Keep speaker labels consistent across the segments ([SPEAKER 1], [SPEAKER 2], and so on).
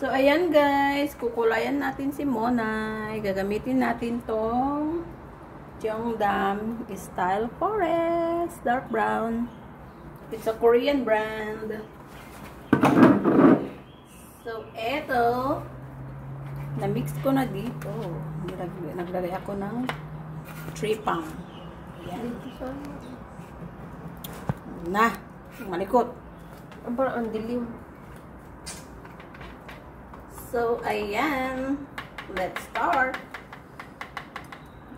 [SPEAKER 1] So, ayan guys, kukulayan natin si Monay. Gagamitin natin tong Jeongdam Style Forest Dark Brown. It's a Korean brand. So, eto, na-mix ko na dito. Naglagay ako ng 3 pound. Ayan. Na, malikot.
[SPEAKER 2] Ang dilim.
[SPEAKER 1] So, ayan. Let's start.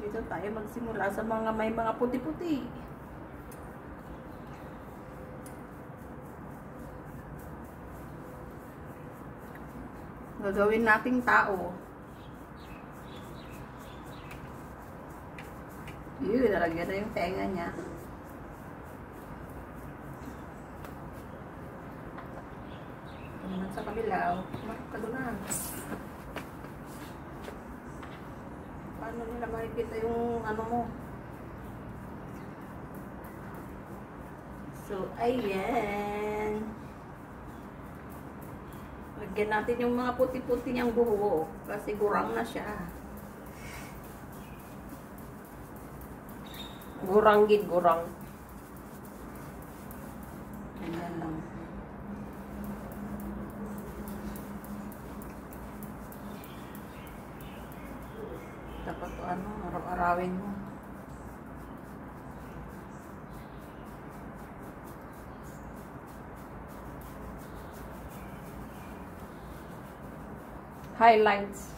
[SPEAKER 1] Dito tayo magsimula sa mga may mga puti-puti. Gagawin nating tao. Yun, nalagyan na yung tenga niya. Sa kabilaw, makadunan. Paano nila makikita yung ano mo? So, ayan. Lagyan natin yung mga puti-puti niyang buhok kasi gurang na siya.
[SPEAKER 2] Gurang gid, gurang.
[SPEAKER 1] Ayan lang. Dapat ano, araw-arawin mo.
[SPEAKER 2] Highlights.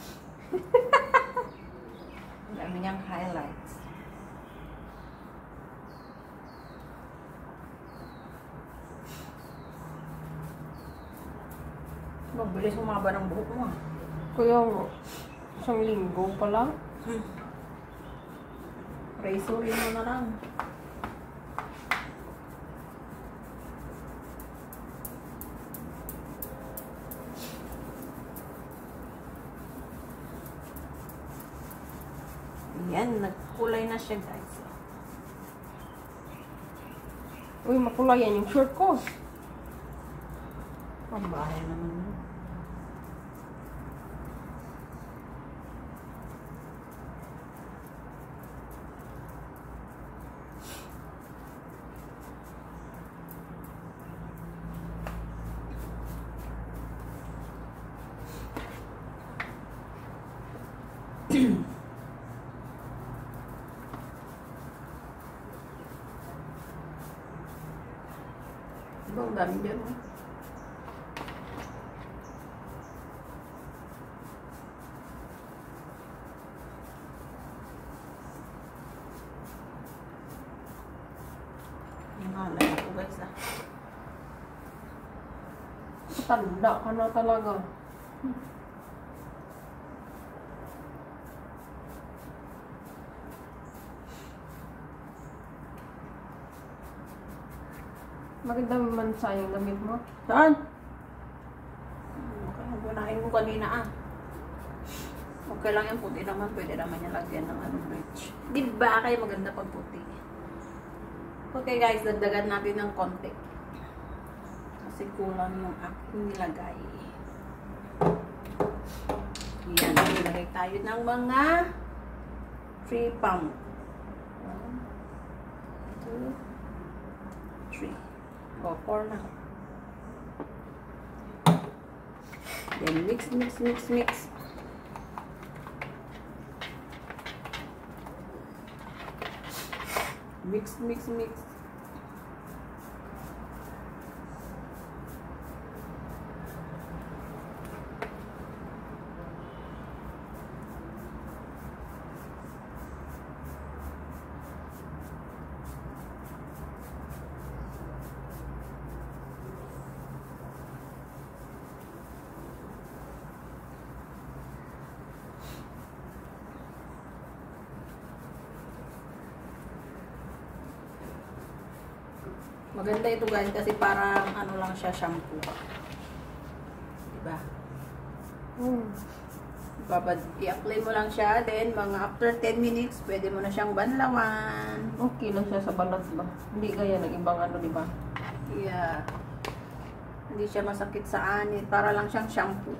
[SPEAKER 1] Ang dami niyang highlights. Mabilis humaba ng buhok mo.
[SPEAKER 2] Kuya, isang linggo pa lang.
[SPEAKER 1] Razorin mo na lang. Yan, nagkulay na siya guys.
[SPEAKER 2] Uy, makulay yan yung shirt ko.
[SPEAKER 1] Pambahay naman yun. Diba, ang dami dyan, oh. Nangalay ako guys, ah.
[SPEAKER 2] Tanda ka na talaga. Maganda man sayang damit mo.
[SPEAKER 1] Saan? Okay, nagunahin ko kanina, ah. Okay lang yung puti naman. Pwede naman yung lagyan ng ano, bridge. Diba kayo maganda pag puti? Okay guys, dagdagan natin ng konti. Kasi kulang yung aking nilagay. Yan, nilagay tayo ng mga 3 pound. 1, 2, 3. O, 4 na. Then mix, mix, mix, mix. Mix, mix, mix. Maganda ito guys kasi parang ano lang siya, shampoo. Diba? I-apply mo lang siya, then mga after 10 minutes, pwede mo na siyang banlawan.
[SPEAKER 2] Okay lang siya sa balat ba? Hindi gaya ng ibang ano, di ba?
[SPEAKER 1] Yeah. Hindi siya masakit sa anit. Para lang siyang shampoo.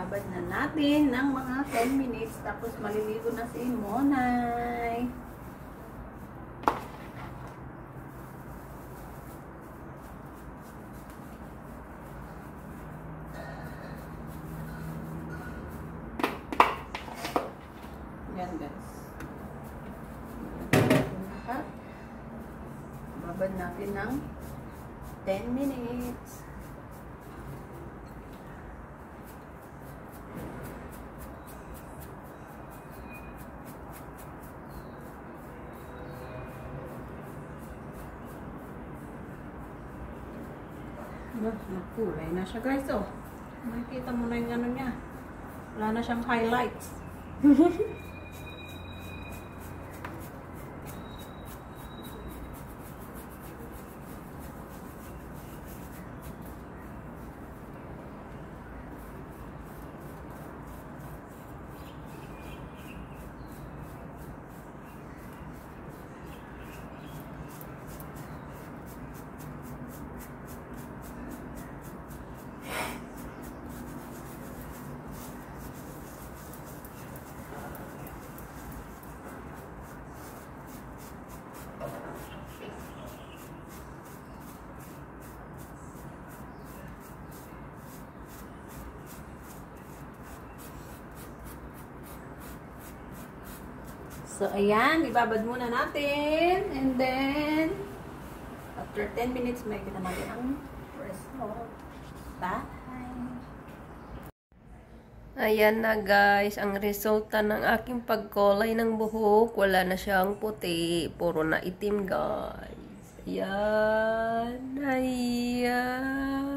[SPEAKER 1] Ibabad na natin ng mga 10 minutes. Tapos maliligo na si Monay. Yan guys. Ibabad natin ng 10 minutes. Kulay na siya guys, oh. Makikita mo na yung ano niya. Wala na siyang highlights. So, ayan. Ibabad muna natin. And then, after 10 minutes, may kita natin ang result. Bye!
[SPEAKER 2] Ayan na guys, ang resulta ng aking pagkulay ng buhok. Wala na siyang puti. Puro na itim guys. Ayan. Ayan.